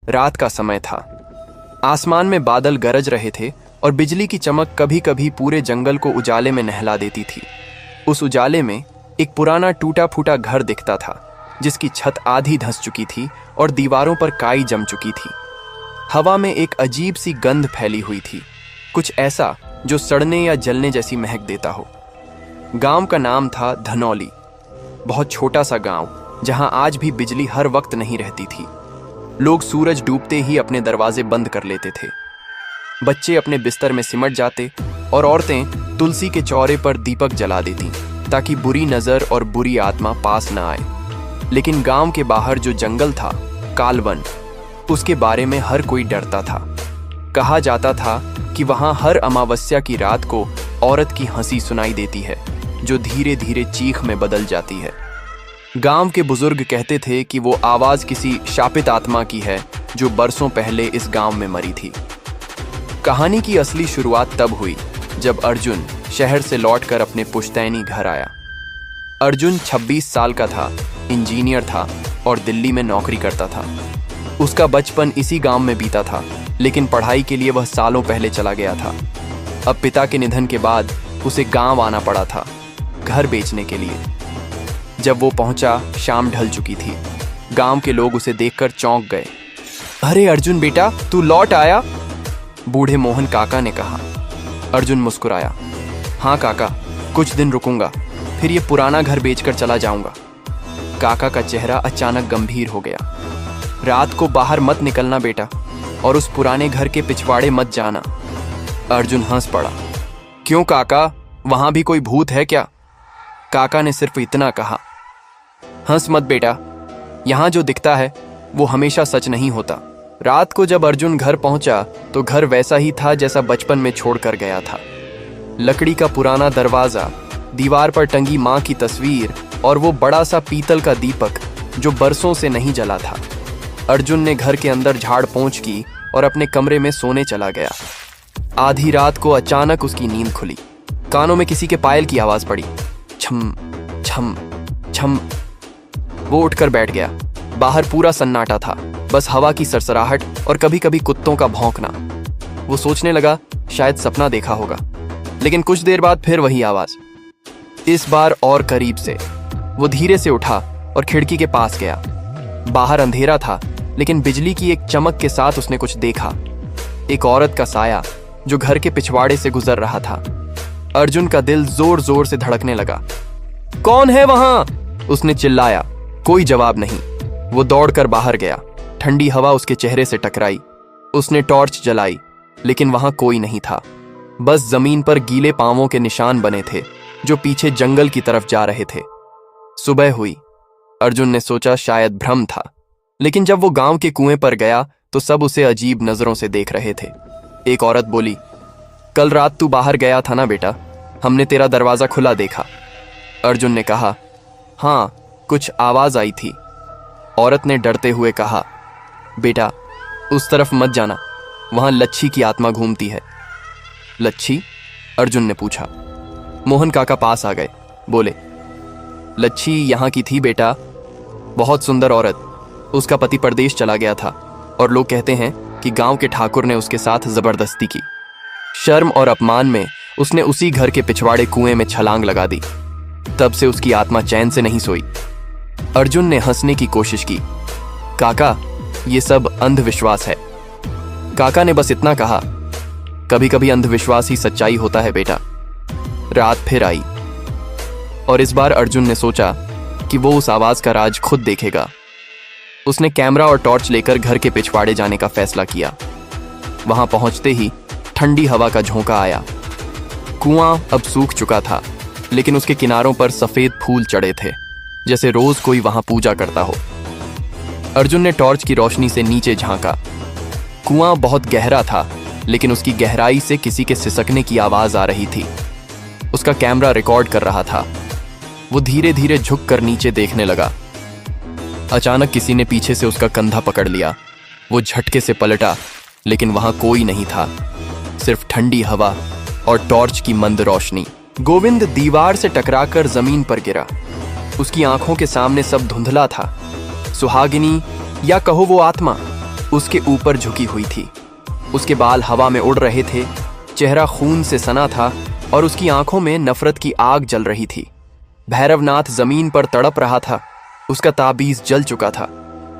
रात का समय था। आसमान में बादल गरज रहे थे और बिजली की चमक कभी कभी पूरे जंगल को उजाले में नहला देती थी। उस उजाले में एक पुराना टूटा फूटा घर दिखता था, जिसकी छत आधी धंस चुकी थी और दीवारों पर काई जम चुकी थी। हवा में एक अजीब सी गंध फैली हुई थी, कुछ ऐसा जो सड़ने या जलने जैसी महक देता हो। गांव का नाम था धनौली। बहुत छोटा सा गांव, जहां आज भी बिजली हर वक्त नहीं रहती थी। लोग सूरज डूबते ही अपने दरवाजे बंद कर लेते थे। बच्चे अपने बिस्तर में सिमट जाते और औरतें तुलसी के चौरे पर दीपक जला देती, ताकि बुरी नजर और बुरी आत्मा पास न आए। लेकिन गांव के बाहर जो जंगल था, कालवन, उसके बारे में हर कोई डरता था। कहा जाता था कि वहां हर अमावस्या की रात को औरत की हंसी सुनाई देती है, जो धीरे धीरे चीख में बदल जाती है। गांव के बुजुर्ग कहते थे कि वो आवाज किसी शापित आत्मा की है, जो बरसों पहले इस गांव में मरी थी। कहानी की असली शुरुआत तब हुई जब अर्जुन शहर से लौटकर अपने पुश्तैनी घर आया। अर्जुन 26 साल का था, इंजीनियर था और दिल्ली में नौकरी करता था। उसका बचपन इसी गांव में बीता था, लेकिन पढ़ाई के लिए वह सालों पहले चला गया था। अब पिता के निधन के बाद उसे गांव आना पड़ा था, घर बेचने के लिए। जब वो पहुंचा, शाम ढल चुकी थी। गांव के लोग उसे देखकर चौंक गए। अरे अर्जुन बेटा, तू लौट आया? बूढ़े मोहन काका ने कहा। अर्जुन मुस्कुराया। हाँ काका, कुछ दिन रुकूंगा, फिर ये पुराना घर बेचकर चला जाऊंगा। काका का चेहरा अचानक गंभीर हो गया। रात को बाहर मत निकलना बेटा, और उस पुराने घर के पिछवाड़े मत जाना। अर्जुन हंस पड़ा। क्यों काका, वहां भी कोई भूत है क्या? काका ने सिर्फ इतना कहा। हंस मत बेटा, यहां जो दिखता है वो हमेशा सच नहीं होता। रात को जब अर्जुन घर पहुंचा तो घर वैसा ही था जैसा बचपन में छोड़कर गया था। लकड़ी का पुराना दरवाजा, दीवार पर टंगी मां की तस्वीर और वो बड़ा सा पीतल का दीपक जो बरसों से नहीं जला था। अर्जुन ने घर के अंदर झाड़ पोंछ की और अपने कमरे में सोने चला गया। आधी रात को अचानक उसकी नींद खुली। कानों में किसी के पायल की आवाज पड़ी। छम छम छम। वो उठकर बैठ गया। बाहर पूरा सन्नाटा था, बस हवा की सरसराहट और कभी कभी कुत्तों का भौंकना। वो सोचने लगा शायद सपना देखा होगा, लेकिन कुछ देर बाद फिर वही आवाज, इस बार और करीब से। वो धीरे से उठा और खिड़की के पास गया। बाहर अंधेरा था, लेकिन बिजली की एक चमक के साथ उसने कुछ देखा। एक औरत का साया जो घर के पिछवाड़े से गुजर रहा था। अर्जुन का दिल जोर जोर से धड़कने लगा। कौन है वहां? उसने चिल्लाया। कोई जवाब नहीं। वो दौड़कर बाहर गया। ठंडी हवा उसके चेहरे से टकराई। उसने टॉर्च जलाई, लेकिन वहां कोई नहीं था। बस जमीन पर गीले पांवों के निशान बने थे, जो पीछे जंगल की तरफ जा रहे थे। सुबह हुई। अर्जुन ने सोचा शायद भ्रम था, लेकिन जब वो गांव के कुएं पर गया तो सब उसे अजीब नजरों से देख रहे थे। एक औरत बोली, कल रात तू बाहर गया था ना बेटा, हमने तेरा दरवाजा खुला देखा। अर्जुन ने कहा, हाँ, कुछ आवाज आई थी। औरत ने डरते हुए कहा, बेटा उस तरफ मत जाना, वहां लच्छी की आत्मा घूमती है। लच्छी? अर्जुन ने पूछा। मोहन काका पास आ गए, बोले, लच्छी यहाँ की थी बेटा, बहुत सुंदर औरत। उसका पति परदेश चला गया था और लोग कहते हैं कि गांव के ठाकुर ने उसके साथ जबरदस्ती की। शर्म और अपमान में उसने उसी घर के पिछवाड़े कुएं में छलांग लगा दी। तब से उसकी आत्मा चैन से नहीं सोई। अर्जुन ने हंसने की कोशिश की। काका, ये सब अंधविश्वास है। काका ने बस इतना कहा, कभी कभी अंधविश्वास ही सच्चाई होता है बेटा। रात फिर आई और इस बार अर्जुन ने सोचा कि वो उस आवाज का राज खुद देखेगा। उसने कैमरा और टॉर्च लेकर घर के पिछवाड़े जाने का फैसला किया। वहां पहुंचते ही ठंडी हवा का झोंका आया। कुआं अब सूख चुका था, लेकिन उसके किनारों पर सफेद फूल चढ़े थे, जैसे रोज कोई वहां पूजा करता हो। अर्जुन ने टॉर्च की रोशनी से नीचे झांका। कुआं बहुत गहरा था, लेकिन उसकी गहराई से किसी के सिसकने की आवाज आ रही थी। उसका कैमरा रिकॉर्ड कर रहा था। वो धीरे धीरे झुककर नीचे देखने लगा। अचानक किसी ने पीछे से उसका कंधा पकड़ लिया। वो झटके से पलटा, लेकिन वहां कोई नहीं था, सिर्फ ठंडी हवा और टॉर्च की मंद रोशनी। गोविंद दीवार से टकराकर जमीन पर गिरा। उसकी आंखों के सामने सब धुंधला था। सुहागिनी या कहो वो आत्मा, उसके ऊपर झुकी हुई थी। उसके बाल हवा में उड़ रहे थे, चेहरा खून से सना था और उसकी आंखों में नफरत की आग जल रही थी। भैरवनाथ जमीन पर तड़प रहा था, उसका ताबीज जल चुका था।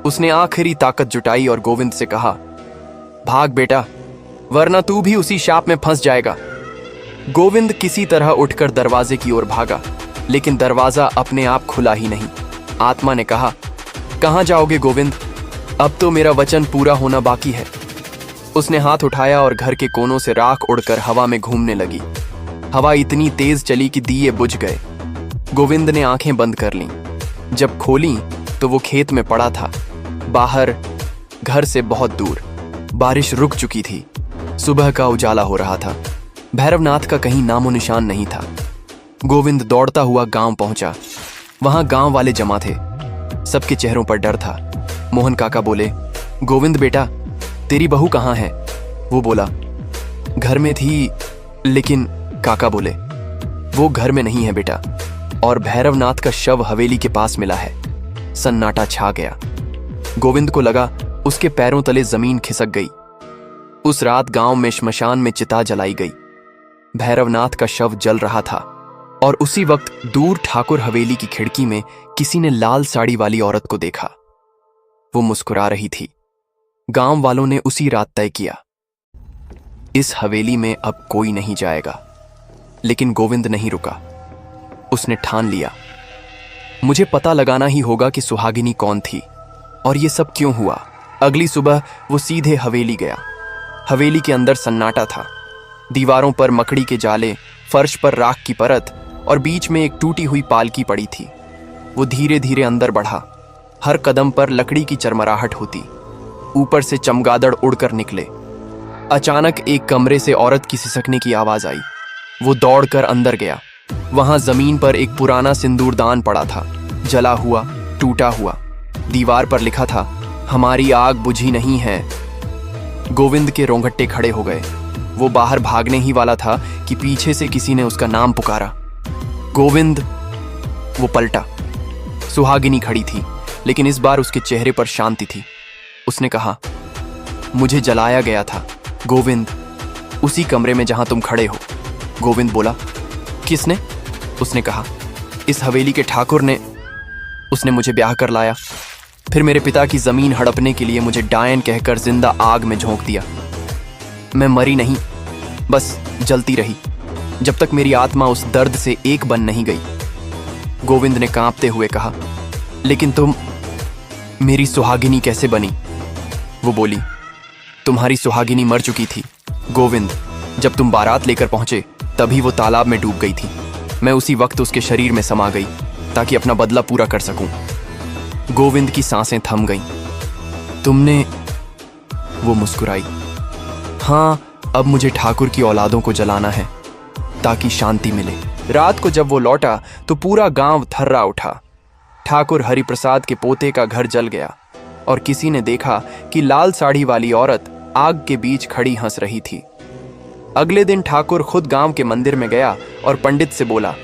उसने आखिरी ताकत जुटाई और गोविंद से कहा, भाग बेटा, वरना तू भी उसी शाप में फंस जाएगा। गोविंद किसी तरह उठकर दरवाजे की ओर भागा, लेकिन दरवाजा अपने आप खुला ही नहीं। आत्मा ने कहा, कहाँ जाओगे गोविंद? अब तो मेरा वचन पूरा होना बाकी है। उसने हाथ उठाया और घर के कोनों से राख उड़कर हवा में घूमने लगी। हवा इतनी तेज चली कि दिए बुझ गए। गोविंद ने आंखें बंद कर लीं। जब खोली तो वो खेत में पड़ा था, बाहर, घर से बहुत दूर। बारिश रुक चुकी थी, सुबह का उजाला हो रहा था। भैरवनाथ का कहीं नामो निशान नहीं था। गोविंद दौड़ता हुआ गांव पहुंचा। वहां गांव वाले जमा थे, सबके चेहरों पर डर था। मोहन काका बोले, गोविंद बेटा, तेरी बहू कहाँ है? वो बोला, घर में थी, लेकिन काका बोले, वो घर में नहीं है बेटा। और भैरवनाथ का शव हवेली के पास मिला है। सन्नाटा छा गया। गोविंद को लगा उसके पैरों तले जमीन खिसक गई। उस रात गांव में श्मशान में चिता जलाई गई। भैरवनाथ का शव जल रहा था और उसी वक्त दूर ठाकुर हवेली की खिड़की में किसी ने लाल साड़ी वाली औरत को देखा। वो मुस्कुरा रही थी। गांव वालों ने उसी रात तय किया, इस हवेली में अब कोई नहीं जाएगा। लेकिन गोविंद नहीं रुका। उसने ठान लिया, मुझे पता लगाना ही होगा कि सुहागिनी कौन थी और ये सब क्यों हुआ। अगली सुबह वो सीधे हवेली गया। हवेली के अंदर सन्नाटा था। दीवारों पर मकड़ी के जाले, फर्श पर राख की परत और बीच में एक टूटी हुई पालकी पड़ी थी। वो धीरे धीरे अंदर बढ़ा। हर कदम पर लकड़ी की चरमराहट होती। ऊपर से चमगादड़ उड़कर निकले। अचानक एक कमरे से औरत की सिसकने की आवाज आई। वो दौड़कर अंदर गया। वहां जमीन पर एक पुराना सिंदूरदान पड़ा था, जला हुआ, टूटा हुआ। दीवार पर लिखा था, हमारी आग बुझी नहीं है। गोविंद के रोंगटे खड़े हो गए। वो बाहर भागने ही वाला था कि पीछे से किसी ने उसका नाम पुकारा, गोविंद। वो पलटा। सुहागिनी खड़ी थी, लेकिन इस बार उसके चेहरे पर शांति थी। उसने कहा, मुझे जलाया गया था गोविंद, उसी कमरे में जहां तुम खड़े हो। गोविंद बोला, किसने? उसने कहा, इस हवेली के ठाकुर ने। उसने मुझे ब्याह कर लाया, फिर मेरे पिता की जमीन हड़पने के लिए मुझे डायन कहकर जिंदा आग में झोंक दिया। मैं मरी नहीं, बस जलती रही, जब तक मेरी आत्मा उस दर्द से एक बन नहीं गई। गोविंद ने कांपते हुए कहा, लेकिन तुम मेरी सुहागिनी कैसे बनी? वो बोली, तुम्हारी सुहागिनी मर चुकी थी गोविंद। जब तुम बारात लेकर पहुंचे तभी वो तालाब में डूब गई थी। मैं उसी वक्त उसके शरीर में समा गई ताकि अपना बदला पूरा कर सकूं। गोविंद की सांसें थम गईं। तुमने? वो मुस्कुराई, हाँ, अब मुझे ठाकुर की औलादों को जलाना है ताकि शांति मिले। रात को जब वो लौटा तो पूरा गांव थर्रा उठा। ठाकुर हरिप्रसाद के पोते का घर जल गया और किसी ने देखा कि लाल साड़ी वाली औरत आग के बीच खड़ी हंस रही थी। अगले दिन ठाकुर खुद गांव के मंदिर में गया और पंडित से बोला,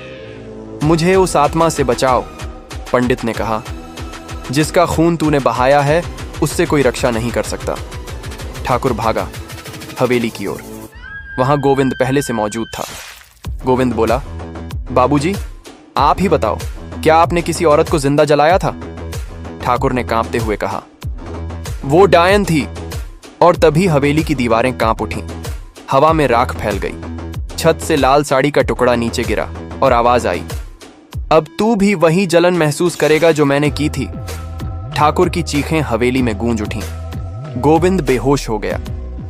मुझे उस आत्मा से बचाओ। पंडित ने कहा, जिसका खून तूने बहाया है उससे कोई रक्षा नहीं कर सकता। ठाकुर भागा हवेली की ओर। वहां गोविंद पहले से मौजूद था। गोविंद बोला, बाबूजी, आप ही बताओ, क्या आपने किसी औरत को जिंदा जलाया था? ठाकुर ने कांपते हुए कहा, वो डायन थी। और तभी हवेली की दीवारें कांप उठीं। हवा में राख फैल गई। छत से लाल साड़ी का टुकड़ा नीचे गिरा और आवाज आई, अब तू भी वही जलन महसूस करेगा जो मैंने की थी। ठाकुर की चीखें हवेली में गूंज उठीं। गोविंद बेहोश हो गया।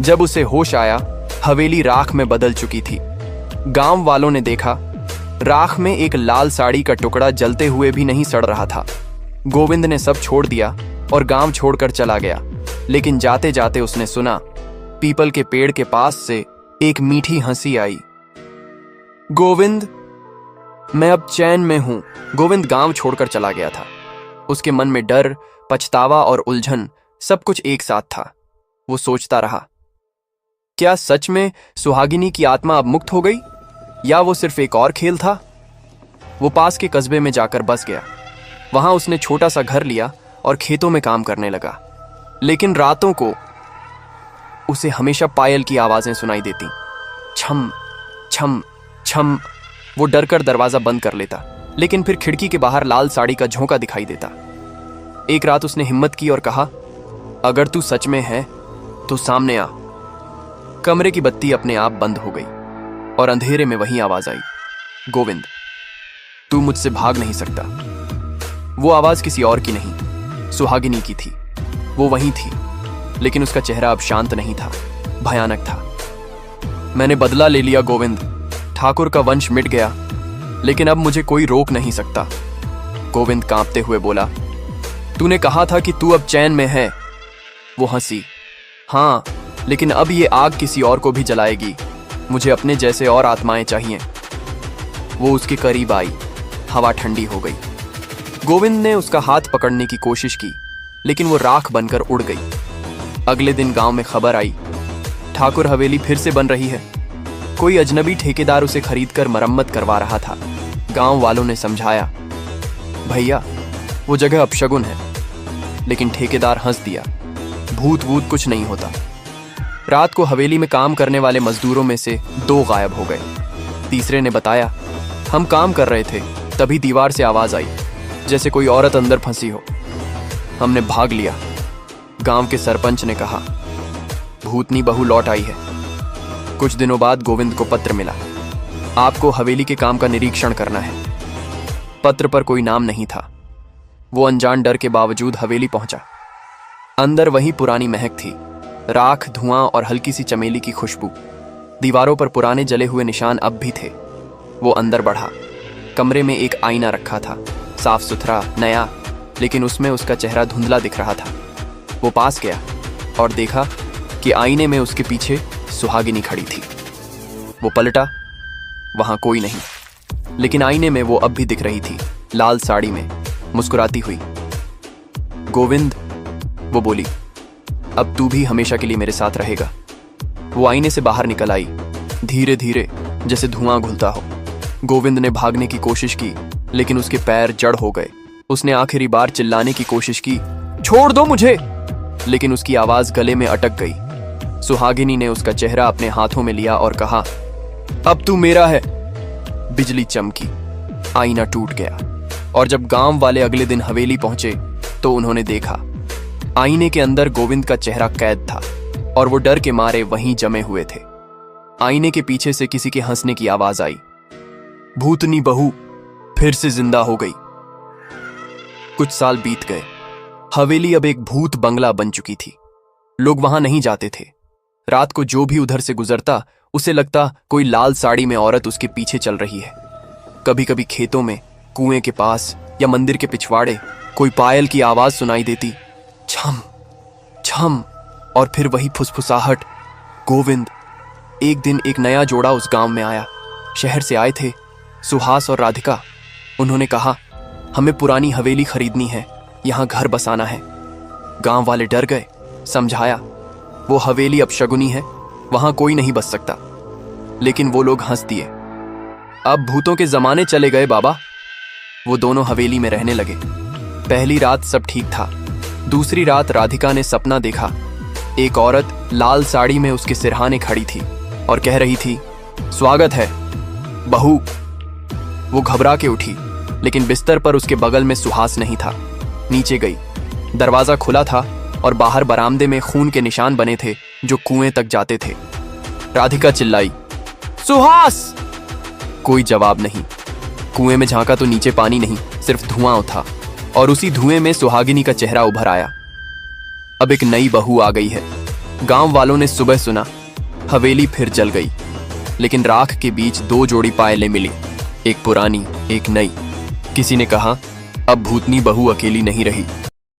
जब उसे होश आया, हवेली राख में बदल चुकी थी। गांव वालों ने देखा, राख में एक लाल साड़ी का टुकड़ा जलते हुए भी नहीं सड़ रहा था। गोविंद ने सब छोड़ दिया और गांव छोड़कर चला गया। लेकिन जाते जाते उसने सुना, पीपल के पेड़ के पास से एक मीठी हंसी आई। गोविंद, मैं अब चैन में हूं। गोविंद गांव छोड़कर चला गया था। उसके मन में डर, पछतावा और उलझन सब कुछ एक साथ था। वो सोचता रहा, क्या सच में सुहागिनी की आत्मा अब मुक्त हो गई या वो सिर्फ एक और खेल था? वो पास के कस्बे में जाकर बस गया। वहां उसने छोटा सा घर लिया और खेतों में काम करने लगा। लेकिन रातों को उसे हमेशा पायल की आवाजें सुनाई देती। छम छम छम। वो डर कर दरवाजा बंद कर लेता, लेकिन फिर खिड़की के बाहर लाल साड़ी का झोंका दिखाई देता। एक रात उसने हिम्मत की और कहा, अगर तू सच में है तो सामने आ। कमरे की बत्ती अपने आप बंद हो गई और अंधेरे में वही आवाज आई, गोविंद, तू मुझसे भाग नहीं सकता। वो आवाज किसी और की नहीं, सुहागिनी की थी। वो वहीं थी, लेकिन उसका चेहरा अब शांत नहीं था, भयानक था। मैंने बदला ले लिया गोविंद, ठाकुर का वंश मिट गया, लेकिन अब मुझे कोई रोक नहीं सकता। गोविंद कांपते हुए बोला, तूने कहा था कि तू अब चैन में है। वो हंसी, हाँ, लेकिन अब ये आग किसी और को भी जलाएगी। मुझे अपने जैसे और आत्माएं चाहिए। वो उसके करीब आई, हवा ठंडी हो गई। गोविंद ने उसका हाथ पकड़ने की कोशिश की, लेकिन वो राख बनकर उड़ गई। अगले दिन गांव में खबर आई, ठाकुर हवेली फिर से बन रही है। कोई अजनबी ठेकेदार उसे खरीदकर मरम्मत करवा रहा था। गांव वालों ने समझाया, भैया वो जगह अपशगुन है, लेकिन ठेकेदार हंस दिया, भूत वूत कुछ नहीं होता। रात को हवेली में काम करने वाले मजदूरों में से 2 गायब हो गए। तीसरे ने बताया, हम काम कर रहे थे, तभी दीवार से आवाज आई, जैसे कोई औरत अंदर फंसी हो। हमने भाग लिया। गांव के सरपंच ने कहा, भूतनी बहू लौट आई है। कुछ दिनों बाद गोविंद को पत्र मिला, आपको हवेली के काम का निरीक्षण करना है। पत्र पर कोई नाम नहीं था। वो अनजान डर के बावजूद हवेली पहुंचा। अंदर वही पुरानी महक थी, राख, धुआं और हल्की सी चमेली की खुशबू। दीवारों पर पुराने जले हुए निशान अब भी थे। वो अंदर बढ़ा। कमरे में एक आईना रखा था, साफ सुथरा, नया, लेकिन उसमें उसका चेहरा धुंधला दिख रहा था। वो पास गया और देखा कि आईने में उसके पीछे सुहागिनी खड़ी थी। वो पलटा, वहां कोई नहीं, लेकिन आईने में वो अब भी दिख रही थी, लाल साड़ी में, मुस्कुराती हुई। गोविंद, वो बोली, अब तू भी हमेशा के लिए मेरे साथ रहेगा। वो आईने से बाहर निकल आई, धीरे धीरे, जैसे धुआं घुलता हो। गोविंद ने भागने की कोशिश की, लेकिन उसके पैर जड़ हो गए। उसने आखिरी बार चिल्लाने की कोशिश की, छोड़ दो मुझे, लेकिन उसकी आवाज गले में अटक गई। सुहागिनी ने उसका चेहरा अपने हाथों में लिया और कहा, अब तू मेरा है। बिजली चमकी, आईना टूट गया, और जब गांव वाले अगले दिन हवेली पहुंचे तो उन्होंने देखा, आईने के अंदर गोविंद का चेहरा कैद था और वो डर के मारे वहीं जमे हुए थे। आईने के पीछे से किसी के हंसने की आवाज आई, भूतनी बहू फिर से जिंदा हो गई। कुछ साल बीत गए। हवेली अब एक भूत बंगला बन चुकी थी। लोग वहां नहीं जाते थे। रात को जो भी उधर से गुजरता, उसे लगता कोई लाल साड़ी में औरत उसके पीछे चल रही है। कभी कभी खेतों में, कुएं के पास या मंदिर के पिछवाड़े कोई पायल की आवाज सुनाई देती, छम छम, और फिर वही फुसफुसाहट, गोविंद। एक दिन एक नया जोड़ा उस गांव में आया। शहर से आए थे, सुहास और राधिका। उन्होंने कहा, हमें पुरानी हवेली खरीदनी है, यहां घर बसाना है। गांव वाले डर गए। समझाया, वो हवेली अपशगुनी है, वहां कोई नहीं बस सकता। लेकिन वो लोग हंस दिए। अब भूतों के जमाने चले गए बाबा। वो दोनों हवेली में रहने लगे। पहली रात सब ठीक था। दूसरी रात राधिका ने सपना देखा, एक औरत लाल साड़ी में उसके सिरहाने खड़ी थी और कह रही थी, स्वागत है बहू। वो घबरा के उठी, लेकिन बिस्तर पर उसके बगल में सुहास नहीं था। नीचे गई। दरवाजा खुला था और बाहर बरामदे में खून के निशान बने थे जो कुएं तक जाते थे। राधिका चिल्लाई, सुहास! कोई जवाब नहीं। कुएं में झांका तो नीचे पानी नहीं, सिर्फ धुआं था, और उसी धुएं में सुहागिनी का चेहरा उभर आया। अब एक नई बहू आ गई है। गांव वालों ने सुबह सुना, हवेली फिर जल गई, लेकिन राख के बीच 2 जोड़ी पायलें मिली, एक पुरानी, एक नई। किसी ने कहा, अब भूतनी बहू अकेली नहीं रही।